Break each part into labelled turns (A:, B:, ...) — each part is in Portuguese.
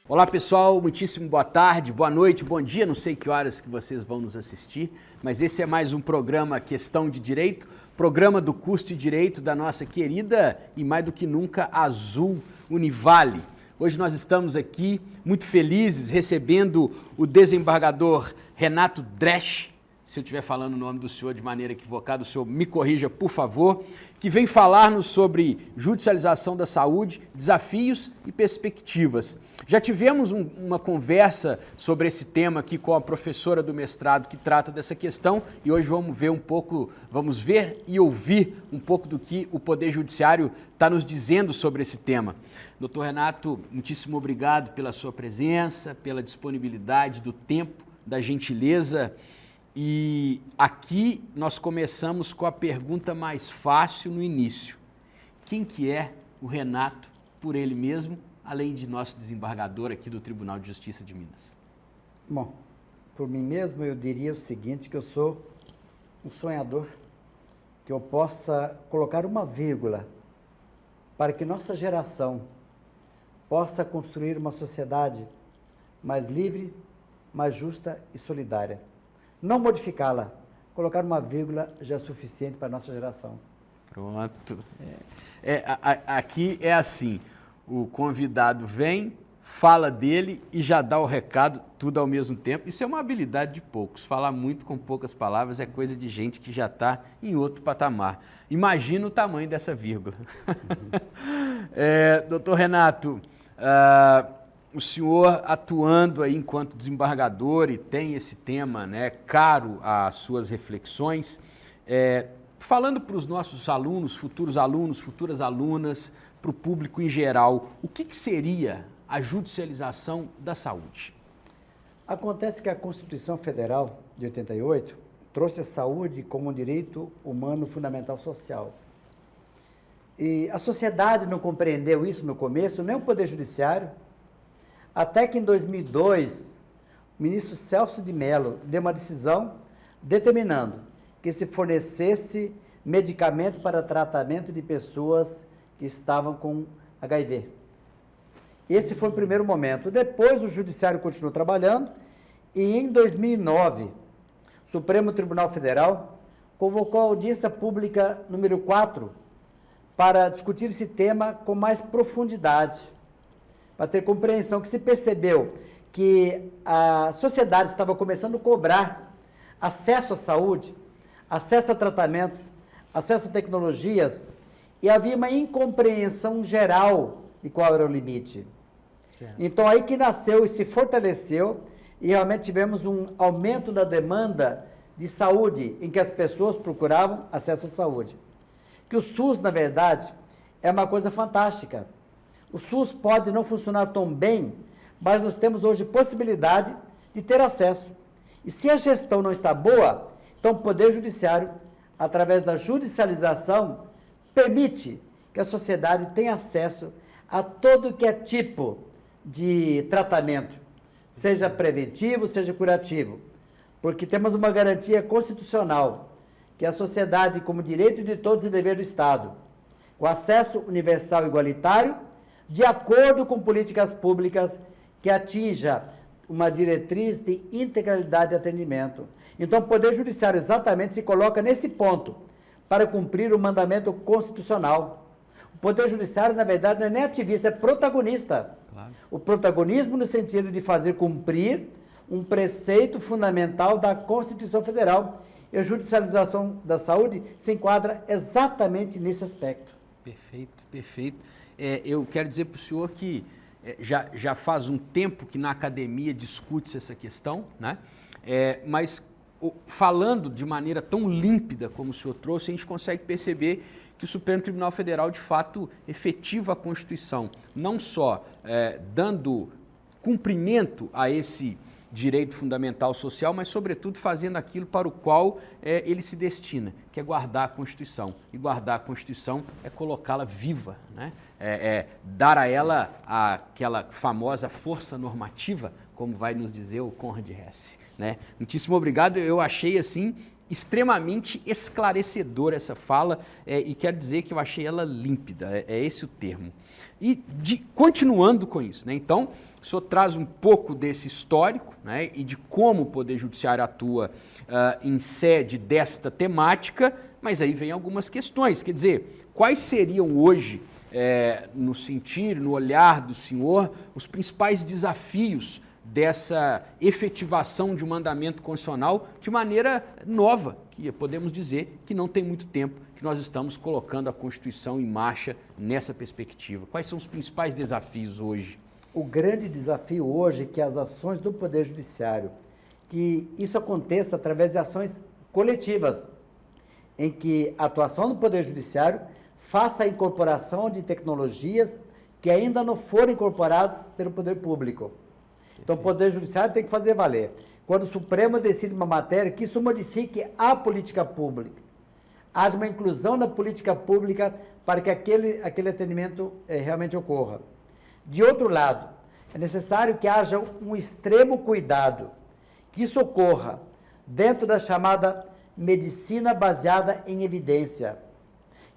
A: Olá pessoal, muitíssimo boa tarde, boa noite, bom dia, não sei que horas que vocês vão nos assistir, mas esse é mais um programa Questão de Direito, programa do curso de Direito da nossa querida e mais do que nunca Azul Univale. Hoje nós estamos aqui muito felizes recebendo o desembargador Renato Dresch, se eu estiver falando o nome do senhor de maneira equivocada, o senhor me corrija, por favor, que vem falar-nos sobre judicialização da saúde, desafios e perspectivas. Já tivemos uma conversa sobre esse tema aqui com a professora do mestrado que trata dessa questão e hoje vamos ver e ouvir um pouco do que o Poder Judiciário está nos dizendo sobre esse tema. Doutor Renato, muitíssimo obrigado pela sua presença, pela disponibilidade do tempo, da gentileza. E aqui nós começamos com a pergunta mais fácil no início. Quem que é o Renato por ele mesmo, além de nosso desembargador aqui do Tribunal de Justiça de Minas?
B: Bom, por mim mesmo eu diria o seguinte, que eu sou um sonhador, que eu possa colocar uma vírgula para que nossa geração possa construir uma sociedade mais livre, mais justa e solidária. Não modificá-la, colocar uma vírgula já é suficiente para a nossa geração.
A: Pronto. Aqui é assim, o convidado vem, fala dele e já dá o recado, tudo ao mesmo tempo. Isso é uma habilidade de poucos, falar muito com poucas palavras é coisa de gente que já está em outro patamar. Imagina o tamanho dessa vírgula. Doutor Renato, o senhor atuando aí enquanto desembargador e tem esse tema, né, caro às suas reflexões, falando para os nossos alunos, futuras alunas, para o público em geral, o que seria a judicialização da saúde?
B: Acontece que a Constituição Federal de 88 trouxe a saúde como um direito humano fundamental social. E a sociedade não compreendeu isso no começo, nem o Poder Judiciário, até que em 2002, o ministro Celso de Mello deu uma decisão determinando que se fornecesse medicamento para tratamento de pessoas que estavam com HIV. Esse foi o primeiro momento. Depois o Judiciário continuou trabalhando e em 2009, o Supremo Tribunal Federal convocou a audiência pública número 4 para discutir esse tema com mais profundidade, para ter compreensão, que se percebeu que a sociedade estava começando a cobrar acesso à saúde, acesso a tratamentos, acesso a tecnologias, e havia uma incompreensão geral de qual era o limite. Certo. Então, aí que nasceu e se fortaleceu, e realmente tivemos um aumento da demanda de saúde, em que as pessoas procuravam acesso à saúde. Que o SUS, na verdade, é uma coisa fantástica. O SUS pode não funcionar tão bem, mas nós temos hoje possibilidade de ter acesso. E se a gestão não está boa, então o Poder Judiciário, através da judicialização, permite que a sociedade tenha acesso a todo que é tipo de tratamento, seja preventivo, seja curativo, porque temos uma garantia constitucional, que a sociedade, como direito de todos e dever do Estado, com acesso universal e igualitário, de acordo com políticas públicas que atinja uma diretriz de integralidade de atendimento. Então, o Poder Judiciário exatamente se coloca nesse ponto para cumprir o mandamento constitucional. O Poder Judiciário, na verdade, não é nem ativista, é protagonista. Claro. O protagonismo no sentido de fazer cumprir um preceito fundamental da Constituição Federal. E a judicialização da saúde se enquadra exatamente nesse aspecto.
A: Perfeito, perfeito. Eu quero dizer para o senhor que já faz um tempo que na academia discute-se essa questão, né? Mas falando de maneira tão límpida como o senhor trouxe, a gente consegue perceber que o Supremo Tribunal Federal, de fato, efetiva a Constituição, não só dando cumprimento a esse direito fundamental social, mas, sobretudo, fazendo aquilo para o qual ele se destina, que é guardar a Constituição. E guardar a Constituição é colocá-la viva, né? Dar a ela aquela famosa força normativa, como vai nos dizer o Conrad Hesse, né? Muitíssimo obrigado. Eu achei, assim, extremamente esclarecedora essa fala e quero dizer que eu achei ela límpida, é esse o termo. E continuando com isso, né? Então, o senhor traz um pouco desse histórico, né, e de como o Poder Judiciário atua em sede desta temática, mas aí vem algumas questões, quer dizer, quais seriam hoje, no sentir, no olhar do senhor, os principais desafios dessa efetivação de um mandamento constitucional de maneira nova, que podemos dizer que não tem muito tempo que nós estamos colocando a Constituição em marcha nessa perspectiva. Quais são os principais desafios hoje?
B: O grande desafio hoje é que as ações do Poder Judiciário, que isso aconteça através de ações coletivas, em que a atuação do Poder Judiciário faça a incorporação de tecnologias que ainda não foram incorporadas pelo Poder Público. Então, o Poder Judiciário tem que fazer valer. Quando o Supremo decide uma matéria, que isso modifique a política pública. Haja uma inclusão na política pública para que aquele atendimento realmente ocorra. De outro lado, é necessário que haja um extremo cuidado, que isso ocorra dentro da chamada medicina baseada em evidência.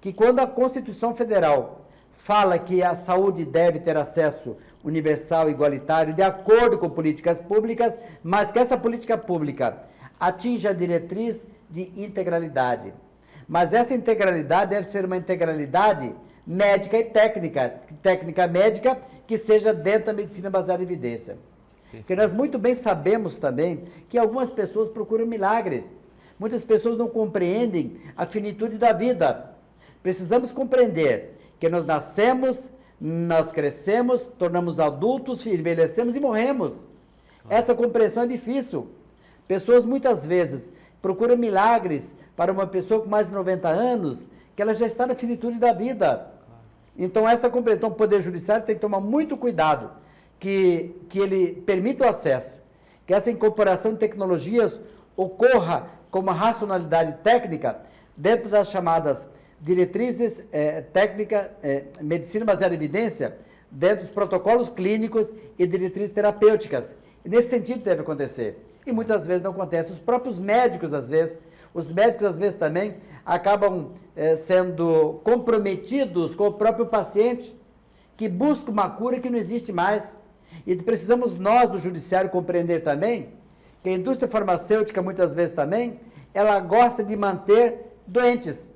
B: Que quando a Constituição Federal fala que a saúde deve ter acesso universal e igualitário de acordo com políticas públicas, mas que essa política pública atinja a diretriz de integralidade. Mas essa integralidade deve ser uma integralidade médica e técnica médica, que seja dentro da medicina baseada em evidência. Porque nós muito bem sabemos também que algumas pessoas procuram milagres. Muitas pessoas não compreendem a finitude da vida. Precisamos compreender que nós nascemos, nós crescemos, tornamos adultos, envelhecemos e morremos. Essa compreensão é difícil. Pessoas muitas vezes procuram milagres para uma pessoa com mais de 90 anos, que ela já está na finitude da vida. Então, essa compreensão, o Poder Judiciário tem que tomar muito cuidado, que ele permita o acesso, que essa incorporação de tecnologias ocorra com uma racionalidade técnica dentro das chamadas diretrizes técnica, medicina baseada em evidência, dentro dos protocolos clínicos e diretrizes terapêuticas. E nesse sentido deve acontecer. E muitas vezes não acontece. Os próprios médicos, às vezes, também acabam sendo comprometidos com o próprio paciente, que busca uma cura que não existe mais. E precisamos nós, do Judiciário, compreender também que a indústria farmacêutica, muitas vezes também, ela gosta de manter doentes.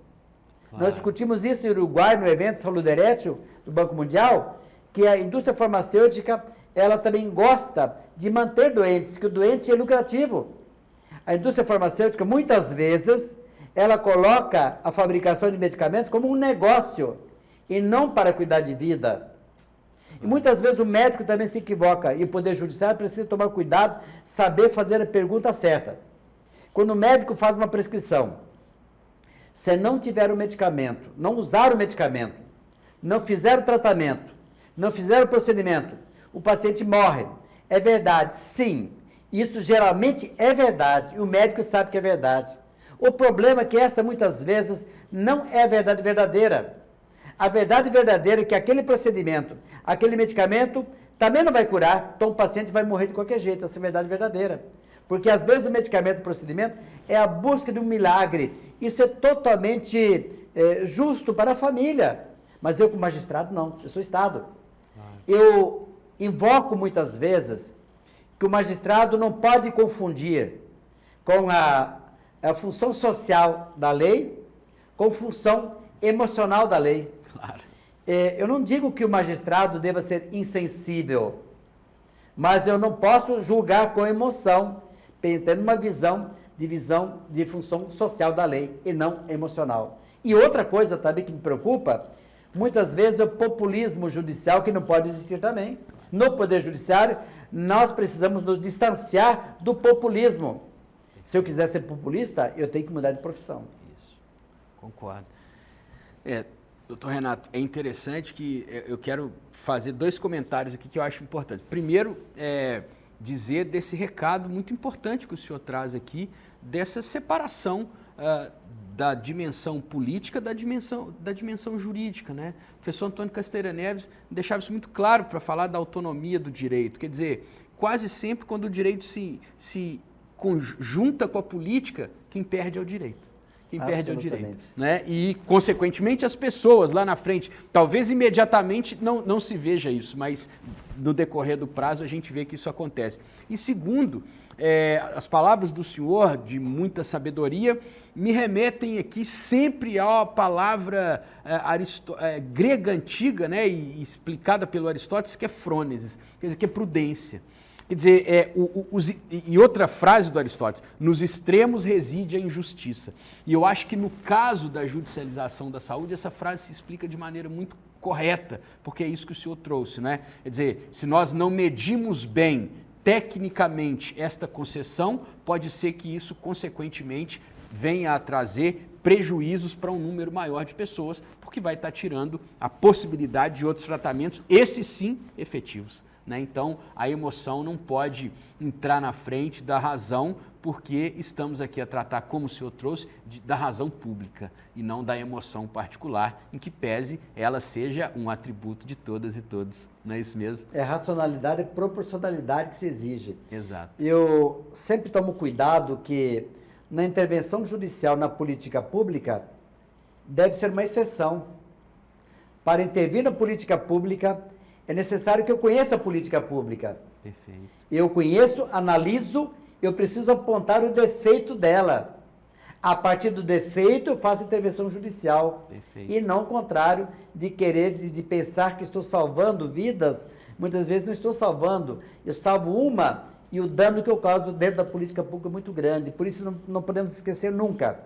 B: Nós discutimos isso em Uruguai, no evento Saúde Erétil do Banco Mundial, que a indústria farmacêutica, ela também gosta de manter doentes, que o doente é lucrativo. A indústria farmacêutica, muitas vezes, ela coloca a fabricação de medicamentos como um negócio, e não para cuidar de vida. E muitas vezes o médico também se equivoca, e o Poder Judiciário precisa tomar cuidado, saber fazer a pergunta certa. Quando o médico faz uma prescrição, se não tiver o medicamento, não usar o medicamento, não fizer o tratamento, não fizer o procedimento, o paciente morre. É verdade, sim. Isso geralmente é verdade, e o médico sabe que é verdade. O problema é que essa, muitas vezes, não é a verdade verdadeira. A verdade verdadeira é que aquele procedimento, aquele medicamento, também não vai curar, então o paciente vai morrer de qualquer jeito. Essa é a verdade verdadeira. Porque, às vezes, o medicamento, o procedimento, é a busca de um milagre. Isso é totalmente justo para a família. Mas eu, como magistrado, não. Eu sou Estado. Eu invoco, muitas vezes, que o magistrado não pode confundir com a função social da lei com função emocional da lei.
A: Claro.
B: Eu não digo que o magistrado deva ser insensível, mas eu não posso julgar com emoção, tendo uma visão de função social da lei e não emocional. E outra coisa também que me preocupa, muitas vezes é o populismo judicial, que não pode existir também. No Poder Judiciário, nós precisamos nos distanciar do populismo. Se eu quiser ser populista, eu tenho que mudar de profissão.
A: Isso, concordo. Doutor Renato, é interessante que eu quero fazer 2 comentários aqui que eu acho importantes. Primeiro, dizer desse recado muito importante que o senhor traz aqui, dessa separação da dimensão política da dimensão jurídica, né? O professor Antônio Casteira Neves deixava isso muito claro para falar da autonomia do direito. Quer dizer, quase sempre quando o direito se conjunta com a política, quem perde é o direito. Quem perde é o direito.
B: Absolutamente.
A: Né? E, consequentemente, as pessoas lá na frente, talvez imediatamente não se veja isso, mas no decorrer do prazo a gente vê que isso acontece. E segundo, as palavras do senhor, de muita sabedoria, me remetem aqui sempre à palavra grega antiga, né, e explicada pelo Aristóteles, que é frônesis, quer dizer, que é prudência. Quer dizer, e outra frase do Aristóteles, nos extremos reside a injustiça. E eu acho que no caso da judicialização da saúde, essa frase se explica de maneira muito correta, porque é isso que o senhor trouxe, né? Quer dizer, se nós não medimos bem, tecnicamente, esta concessão, pode ser que isso, consequentemente, venha a trazer prejuízos para um número maior de pessoas, porque vai estar tirando a possibilidade de outros tratamentos, esses sim, efetivos. Né? Então, a emoção não pode entrar na frente da razão, porque estamos aqui a tratar, como o senhor trouxe, da razão pública e não da emoção particular, em que pese ela seja um atributo de todas e todos. Não é isso mesmo?
B: É racionalidade e proporcionalidade que se exige.
A: Exato.
B: Eu sempre tomo cuidado que na intervenção judicial na política pública deve ser uma exceção. Para intervir na política pública, é necessário que eu conheça a política pública.
A: Perfeito.
B: Eu conheço, analiso, eu preciso apontar o defeito dela. A partir do defeito, eu faço intervenção judicial.
A: Perfeito.
B: E não o contrário de querer, de pensar que estou salvando vidas. Muitas vezes não estou salvando. Eu salvo uma e o dano que eu causo dentro da política pública é muito grande. Por isso não podemos esquecer nunca.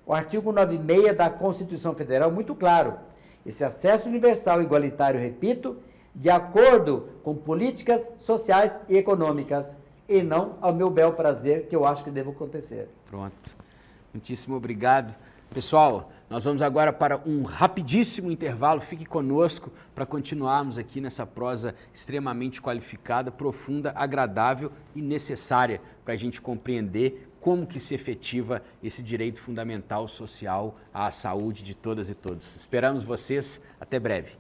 B: O artigo 96 da Constituição Federal é muito claro. Esse acesso universal e igualitário, repito, de acordo com políticas sociais e econômicas, e não ao meu bel prazer, que eu acho que deve acontecer.
A: Pronto. Muitíssimo obrigado. Pessoal, nós vamos agora para um rapidíssimo intervalo. Fique conosco para continuarmos aqui nessa prosa extremamente qualificada, profunda, agradável e necessária para a gente compreender como que se efetiva esse direito fundamental social à saúde de todas e todos. Esperamos vocês. Até breve.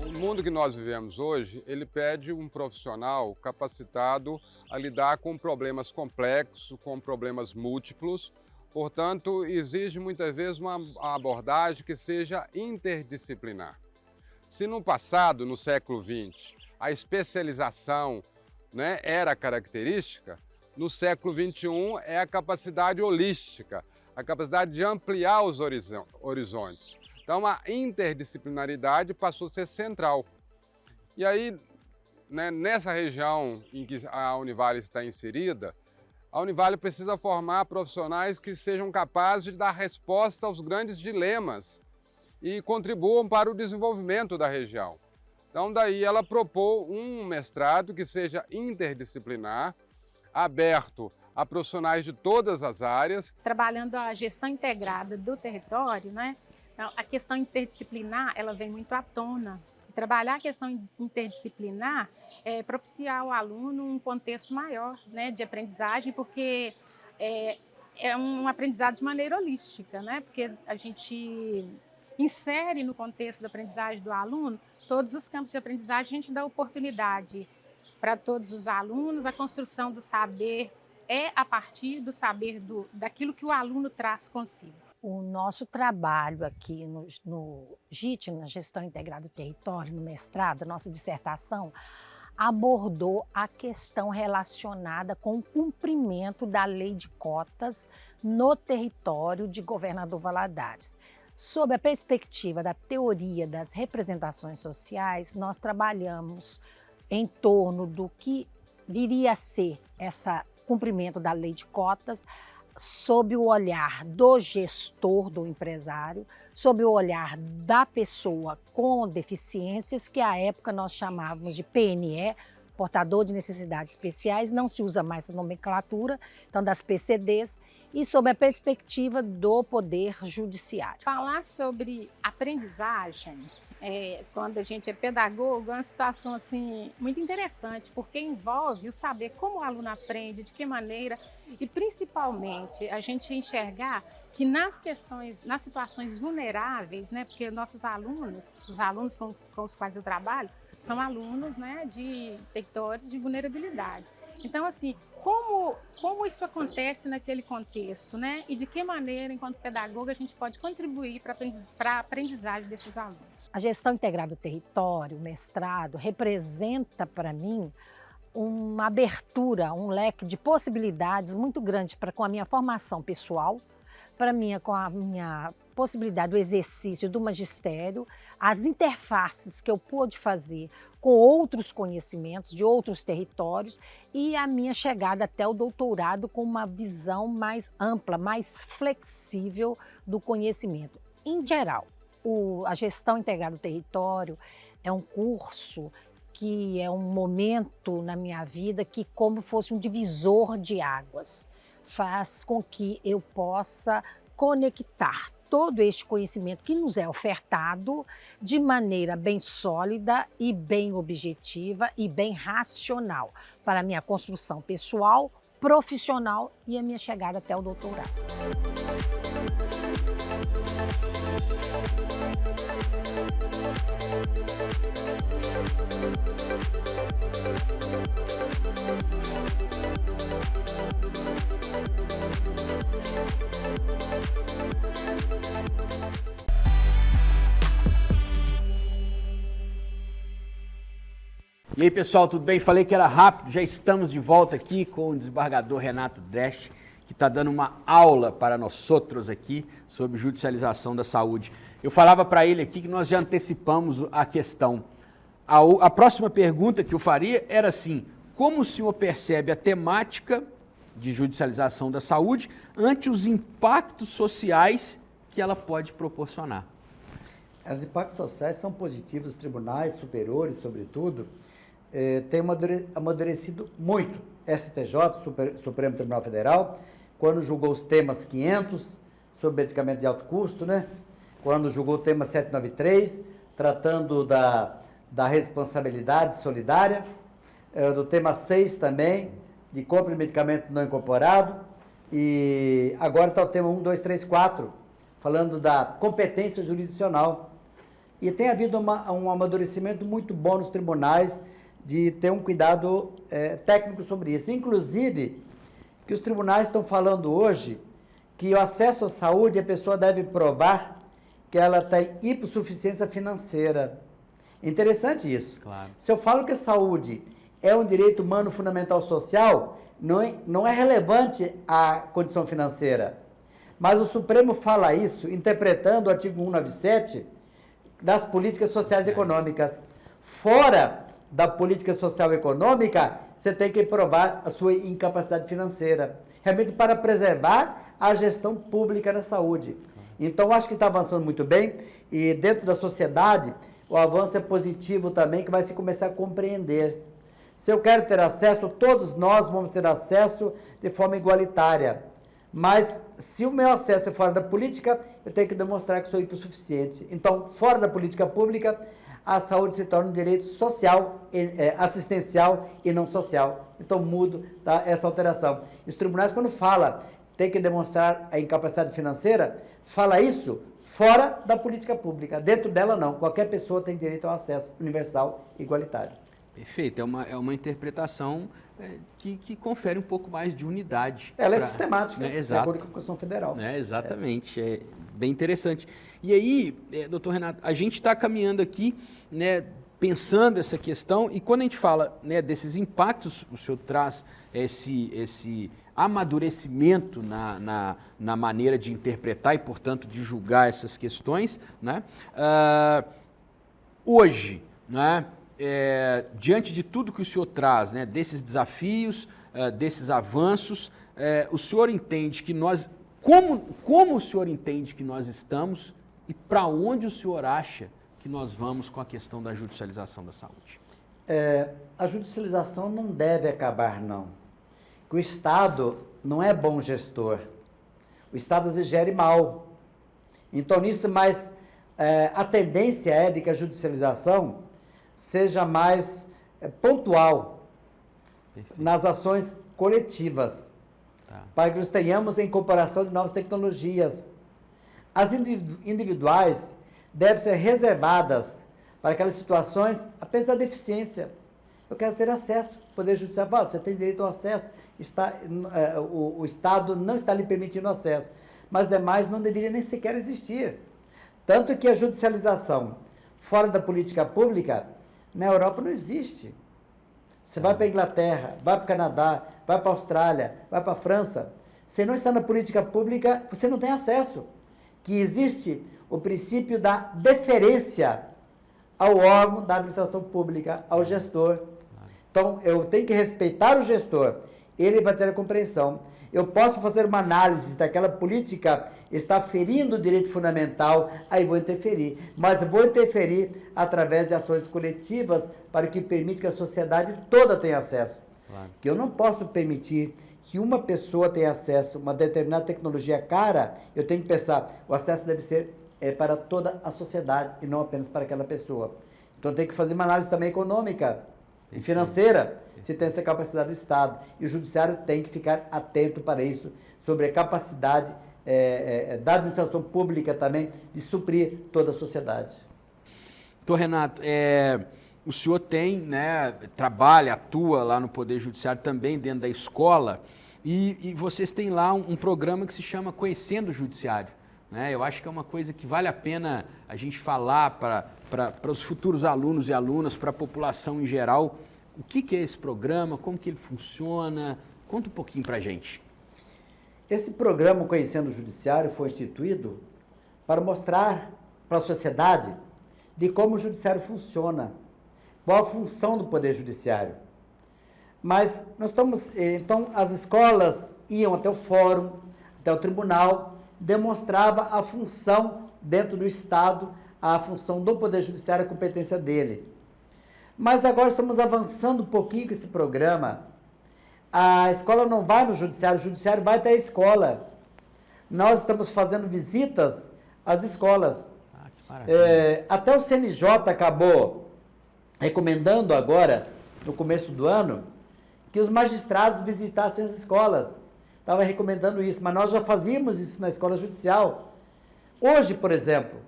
C: O mundo que nós vivemos hoje, ele pede um profissional capacitado a lidar com problemas complexos, com problemas múltiplos. Portanto, exige muitas vezes uma abordagem que seja interdisciplinar. Se no passado, no século XX, a especialização, né, era característica, no século XXI é a capacidade holística, a capacidade de ampliar os horizontes. Então, a interdisciplinaridade passou a ser central. E aí, né, nessa região em que a Univale está inserida, a Univale precisa formar profissionais que sejam capazes de dar resposta aos grandes dilemas e contribuam para o desenvolvimento da região. Então, daí ela propôs um mestrado que seja interdisciplinar, aberto a profissionais de todas as áreas.
D: Trabalhando a gestão integrada do território, né? Então, a questão interdisciplinar, ela vem muito à tona. Trabalhar a questão interdisciplinar é propiciar ao aluno um contexto maior, né, de aprendizagem, porque é um aprendizado de maneira holística, né? Porque a gente insere no contexto da aprendizagem do aluno todos os campos de aprendizagem, a gente dá oportunidade para todos os alunos, a construção do saber é a partir do saber daquilo que o aluno traz consigo.
E: O nosso trabalho aqui no GIT, na Gestão Integrada do Território, no mestrado, a nossa dissertação, abordou a questão relacionada com o cumprimento da lei de cotas no território de Governador Valadares. Sob a perspectiva da teoria das representações sociais, nós trabalhamos em torno do que viria a ser esse cumprimento da lei de cotas, sob o olhar do gestor, do empresário, sob o olhar da pessoa com deficiências, que à época nós chamávamos de PNE, portador de necessidades especiais, não se usa mais a nomenclatura, então das PCDs, e sob a perspectiva do Poder Judiciário.
D: Falar sobre aprendizagem, quando a gente é pedagogo, é uma situação assim, muito interessante, porque envolve o saber como o aluno aprende, de que maneira, e principalmente a gente enxergar que nas situações vulneráveis, né, porque nossos alunos, os alunos com os quais eu trabalho, são alunos, né, de territórios de vulnerabilidade. Então, assim, como isso acontece naquele contexto, né? E de que maneira, enquanto pedagoga, a gente pode contribuir para a aprendizagem desses alunos?
E: A gestão integrada do território, o mestrado, representa para mim uma abertura, um leque de possibilidades muito grande com a minha formação pessoal, com a minha possibilidade do exercício do magistério, as interfaces que eu pude fazer com outros conhecimentos de outros territórios e a minha chegada até o doutorado com uma visão mais ampla, mais flexível do conhecimento. Em geral, a gestão integrada do território é um curso que é um momento na minha vida que como fosse um divisor de águas. Faz com que eu possa conectar todo este conhecimento que nos é ofertado de maneira bem sólida e bem objetiva e bem racional para a minha construção pessoal, profissional e a minha chegada até o doutorado.
A: E aí, pessoal, tudo bem? Falei que era rápido, já estamos de volta aqui com o desembargador Renato Dresch, que está dando uma aula para nós outros aqui sobre judicialização da saúde. Eu falava para ele aqui que nós já antecipamos a questão. A próxima pergunta que eu faria era assim: como o senhor percebe a temática de judicialização da saúde ante os impactos sociais que ela pode proporcionar?
B: Os impactos sociais são positivos, os tribunais superiores, sobretudo, têm amadurecido muito. STJ, Supremo Tribunal Federal, quando julgou os temas 500, sobre medicamento de alto custo, né? Quando julgou o tema 793, tratando da responsabilidade solidária, do tema 6 também, de compra de medicamento não incorporado, e agora está o tema 1, 2, 3, 4, falando da competência jurisdicional. E tem havido um amadurecimento muito bom nos tribunais de ter um cuidado técnico sobre isso. Inclusive, que os tribunais estão falando hoje que o acesso à saúde, a pessoa deve provar que ela tem hipossuficiência financeira. Interessante isso.
A: Claro.
B: Se eu falo que a saúde é um direito humano fundamental social, não é relevante a condição financeira. Mas o Supremo fala isso interpretando o artigo 197 das políticas sociais e econômicas. Fora da política social e econômica, você tem que provar a sua incapacidade financeira, realmente para preservar a gestão pública da saúde. Então, acho que está avançando muito bem e dentro da sociedade, o avanço é positivo também, que vai se começar a compreender. Se eu quero ter acesso, todos nós vamos ter acesso de forma igualitária. Mas se o meu acesso é fora da política, eu tenho que demonstrar que sou hipossuficiente. Então, fora da política pública, a saúde se torna um direito social, assistencial e não social. Então, mudo essa alteração. E os tribunais, quando falam tem que demonstrar a incapacidade financeira, fala isso fora da política pública. Dentro dela, não. Qualquer pessoa tem direito ao acesso universal e igualitário.
A: Perfeito. É uma interpretação que confere um pouco mais de unidade.
B: Ela é sistemática,
A: né?
B: de
A: Exato.
B: acordo com a Constituição Federal.
A: Exatamente. É bem interessante. E aí, doutor Renato, a gente está caminhando aqui, né, pensando essa questão, e quando a gente fala, né, desses impactos, o senhor traz esse amadurecimento na maneira de interpretar e, portanto, de julgar essas questões, né? Hoje, né, diante de tudo que o senhor traz, né, desses desafios, desses avanços, o senhor entende que nós, como o senhor entende que nós estamos e para onde o senhor acha que nós vamos com a questão da judicialização da saúde?
B: A judicialização não deve acabar, não. Que o Estado não é bom gestor. O Estado às vezes gere mal. Então, nisso, mas a tendência é de que a judicialização seja mais pontual. Perfeito. Nas ações coletivas, para que nós tenhamos a incorporação de novas tecnologias. As individuais devem ser reservadas para aquelas situações apenas da deficiência. Eu quero ter acesso. O Poder Judiciário fala, você tem direito ao acesso, o Estado não está lhe permitindo acesso, mas demais não deveria nem sequer existir. Tanto que a judicialização fora da política pública, na Europa não existe. Você vai para a Inglaterra, vai para o Canadá, vai para a Austrália, vai para a França. Se não está na política pública, você não tem acesso. Que existe o princípio da deferência ao órgão da administração pública, ao gestor. Então, eu tenho que respeitar o gestor. Ele vai ter a compreensão. Eu posso fazer uma análise daquela política está ferindo o direito fundamental, aí vou interferir. Mas vou interferir através de ações coletivas para que permita que a sociedade toda tenha acesso. Claro. Que eu não posso permitir que uma pessoa tenha acesso a uma determinada tecnologia cara, eu tenho que pensar, o acesso deve ser para toda a sociedade e não apenas para aquela pessoa. Então tem que fazer uma análise também econômica e financeira, se tem essa capacidade do Estado. E o Judiciário tem que ficar atento para isso, sobre a capacidade da administração pública também de suprir toda a sociedade.
A: Doutor Renato, o senhor tem, né, trabalha, atua lá no Poder Judiciário também dentro da escola, e vocês têm lá um programa que se chama Conhecendo o Judiciário. Né? Eu acho que é uma coisa que vale a pena a gente falar para os futuros alunos e alunas, para a população em geral. O que é esse programa, como que ele funciona? Conta um pouquinho para a gente.
B: Esse programa Conhecendo o Judiciário foi instituído para mostrar para a sociedade de como o Judiciário funciona, qual a função do Poder Judiciário. Mas nós estamos, então as escolas iam até o fórum, até o tribunal, demonstrava a função dentro do Estado, a função do Poder Judiciário, a competência dele. Mas agora estamos avançando um pouquinho com esse programa. A escola não vai no Judiciário, o Judiciário vai até a escola. Nós estamos fazendo visitas às escolas. Até o CNJ acabou recomendando agora, no começo do ano, que os magistrados visitassem as escolas. Estava recomendando isso, mas nós já fazíamos isso na escola judicial. Hoje, por exemplo,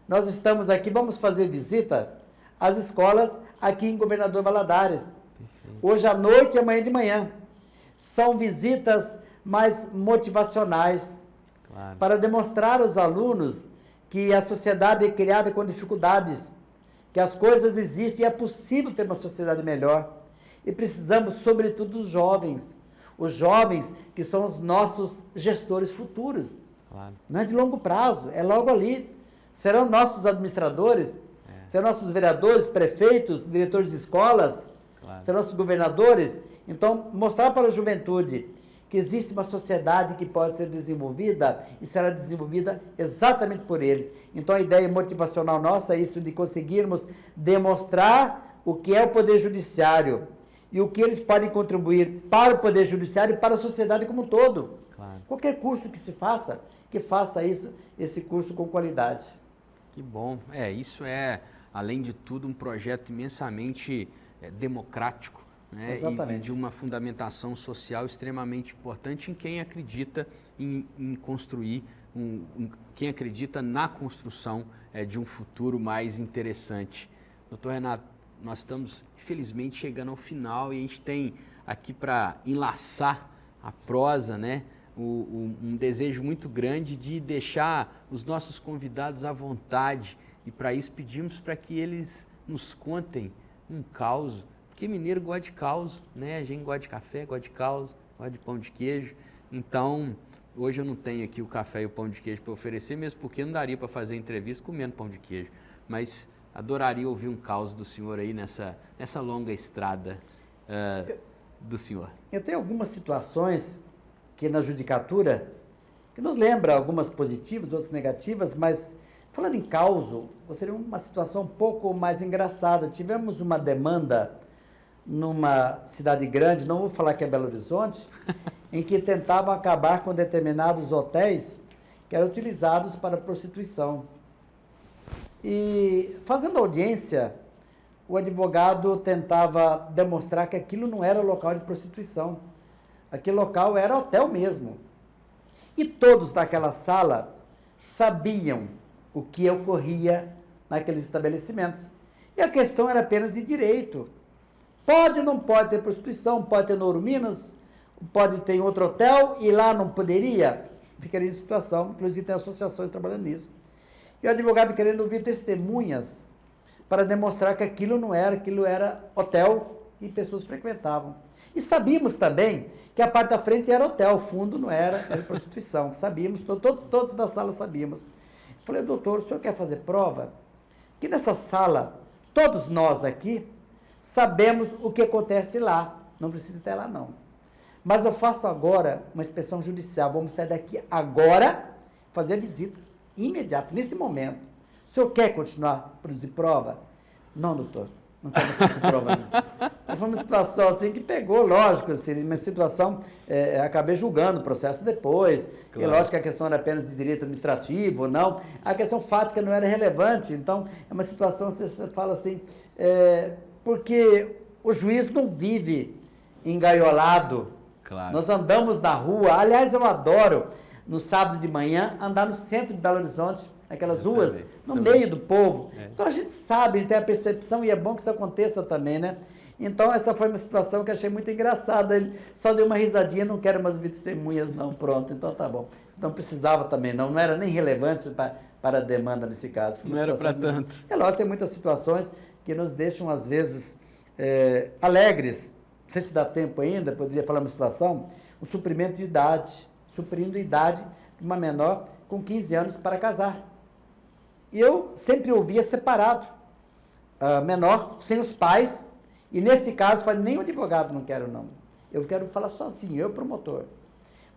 B: nós estamos aqui, vamos fazer visita às escolas aqui em Governador Valadares. Perfeito. Hoje à noite e amanhã de manhã. São visitas mais motivacionais, claro, para demonstrar aos alunos que a sociedade é criada com dificuldades, que as coisas existem e é possível ter uma sociedade melhor. E precisamos, sobretudo, dos jovens. Os jovens que são os nossos gestores futuros. Claro. Não é de longo prazo, é logo ali. Serão nossos administradores, serão nossos vereadores, prefeitos, diretores de escolas, claro, serão nossos governadores. Então, mostrar para a juventude que existe uma sociedade que pode ser desenvolvida e será desenvolvida exatamente por eles. Então, a ideia motivacional nossa é isso, de conseguirmos demonstrar o que é o Poder Judiciário e o que eles podem contribuir para o Poder Judiciário e para a sociedade como um todo. Claro. Qualquer curso que se faça, que faça isso, esse curso com qualidade.
A: Que bom. Isso é, além de tudo, um projeto imensamente democrático, né? Exatamente. E de uma fundamentação social extremamente importante em quem acredita em construir, quem acredita na construção de um futuro mais interessante. Doutor Renato, nós estamos, infelizmente, chegando ao final e a gente tem aqui para enlaçar a prosa, né, um desejo muito grande de deixar os nossos convidados à vontade e para isso pedimos para que eles nos contem um caos, porque mineiro gosta de caos, né? A gente gosta de café, gosta de caos, gosta de pão de queijo. Então, hoje eu não tenho aqui o café e o pão de queijo para oferecer, mesmo porque não daria para fazer entrevista comendo pão de queijo, mas adoraria ouvir um caos do senhor aí nessa longa estrada do senhor.
B: Eu tenho algumas situações que na judicatura, que nos lembra algumas positivas, outras negativas, mas Falando em causo, gostaria de uma situação um pouco mais engraçada. Tivemos uma demanda numa cidade grande, não vou falar que é Belo Horizonte, em que tentavam acabar com determinados hotéis que eram utilizados para prostituição. E fazendo audiência, o advogado tentava demonstrar que aquilo não era local de prostituição. Aquele local era hotel mesmo. E todos daquela sala sabiam o que ocorria naqueles estabelecimentos. E a questão era apenas de direito. Pode ou não pode ter prostituição, pode ter no Ouro Minas, pode ter em outro hotel e lá não poderia? Ficaria em situação, inclusive tem associações trabalhando nisso. E o advogado querendo ouvir testemunhas para demonstrar que aquilo não era, aquilo era hotel e pessoas frequentavam. E sabíamos também que a parte da frente era hotel, o fundo não era, era prostituição. Sabíamos, todos da sala sabíamos. Falei, doutor, o senhor quer fazer prova? Que nessa sala, todos nós aqui, sabemos o que acontece lá. Não precisa estar lá, não. Mas eu faço agora uma inspeção judicial. Vamos sair daqui agora, fazer a visita imediata, nesse momento. O senhor quer continuar a produzir prova? Não, doutor. Não quero produzir prova, não. Foi uma situação assim que pegou, lógico, assim, uma situação, acabei julgando o processo depois. Claro. E lógico que a questão era apenas de direito administrativo ou não. A questão fática não era relevante. Então, é uma situação, você fala assim, porque o juiz não vive engaiolado. Claro. Nós andamos na rua. Aliás, eu adoro, no sábado de manhã, andar no centro de Belo Horizonte, aquelas ruas, no meio do povo. Então a gente sabe, a gente tem a percepção e é bom que isso aconteça também, né? Então essa foi uma situação que eu achei muito engraçada. Ele só deu uma risadinha, não quero mais ouvir testemunhas não, pronto, então tá bom. Não precisava também não era nem relevante para a demanda nesse caso.
A: Não era para tanto.
B: É lógico, tem muitas situações que nos deixam às vezes alegres. Não sei se dá tempo ainda, poderia falar uma situação, o suprimento de idade, suprindo a idade de uma menor com 15 anos para casar. E eu sempre ouvia separado, menor, sem os pais, e nesse caso, falei, nem o advogado não quero não, eu quero falar sozinho, eu promotor.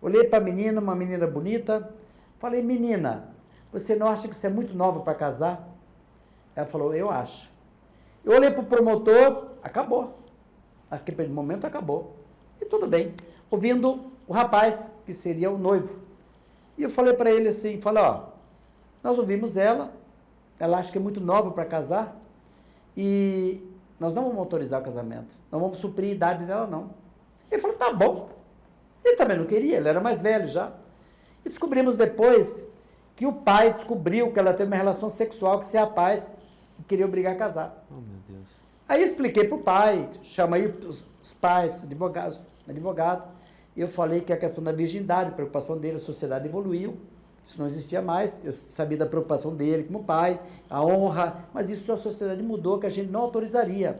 B: Olhei para a menina, uma menina bonita, falei, menina, você não acha que você é muito nova para casar? Ela falou, eu acho. Eu olhei para o promotor, acabou. Naquele momento acabou. E tudo bem. Ouvindo o rapaz, que seria o noivo. E eu falei para ele assim, falei, ó, nós ouvimos ela acha que é muito nova para casar, e nós não vamos autorizar o casamento, não vamos suprir a idade dela, não. Ele falou, tá bom. Ele também não queria, ele era mais velho já. E descobrimos depois que o pai descobriu que ela teve uma relação sexual com esse rapaz e queria obrigar a casar. Oh, meu Deus. Aí eu expliquei para o pai, chamei os pais, advogado, e eu falei que a questão da virgindade, a preocupação dele, a sociedade evoluiu, isso não existia mais, eu sabia da preocupação dele como pai, a honra, mas isso a sociedade mudou, que a gente não autorizaria.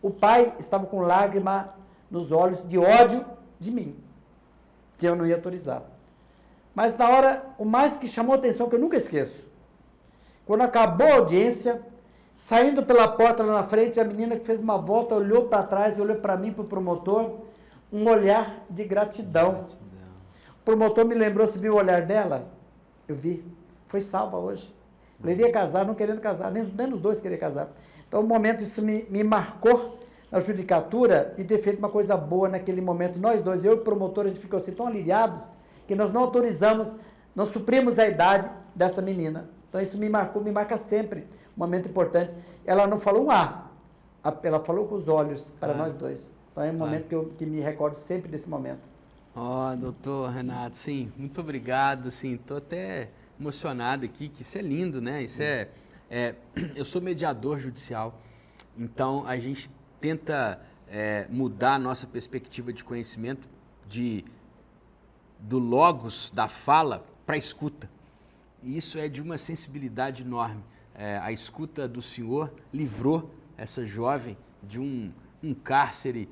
B: O pai estava com lágrima nos olhos de ódio de mim, que eu não ia autorizar. Mas na hora, o mais que chamou a atenção, que eu nunca esqueço, quando acabou a audiência, saindo pela porta lá na frente, a menina que fez uma volta, olhou para trás, olhou para mim, para o promotor, um olhar de gratidão. O promotor me lembrou, se viu o olhar dela? Eu vi. Foi salva hoje. Ela iria casar, não querendo casar, nem os dois queriam casar. Então, no momento, isso me marcou na judicatura e ter feito uma coisa boa naquele momento. Nós dois, eu e o promotor, a gente ficou assim tão aliviados que nós não autorizamos, nós suprimos a idade dessa menina. Então, isso me marcou, me marca sempre. Um momento importante. Ela não falou um ela falou com os olhos para nós dois. Então, é um momento que me recordo sempre desse momento.
A: Ó, doutor Renato, sim, muito obrigado, sim, estou até emocionado aqui, que isso é lindo, né? Isso eu sou mediador judicial, então a gente tenta mudar a nossa perspectiva de conhecimento do logos, da fala, para a escuta. E isso é de uma sensibilidade enorme. A escuta do senhor livrou essa jovem de um cárcere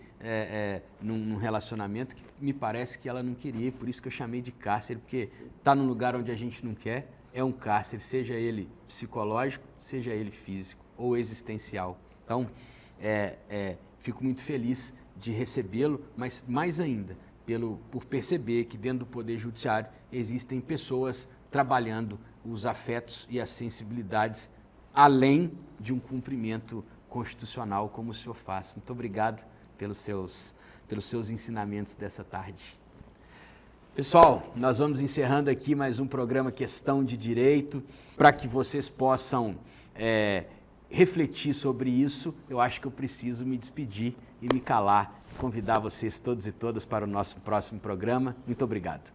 A: num relacionamento que me parece que ela não queria, por isso que eu chamei de cárcere, porque está num lugar onde a gente não quer, é um cárcere, seja ele psicológico, seja ele físico ou existencial. Então, fico muito feliz de recebê-lo, mas mais ainda, por perceber que dentro do Poder Judiciário existem pessoas trabalhando os afetos e as sensibilidades, além de um cumprimento constitucional como o senhor faz. Muito obrigado pelos seus ensinamentos dessa tarde. Pessoal, nós vamos encerrando aqui mais um programa Questão de Direito. Para que vocês possam refletir sobre isso, eu acho que eu preciso me despedir e me calar, convidar vocês todos e todas para o nosso próximo programa. Muito obrigado.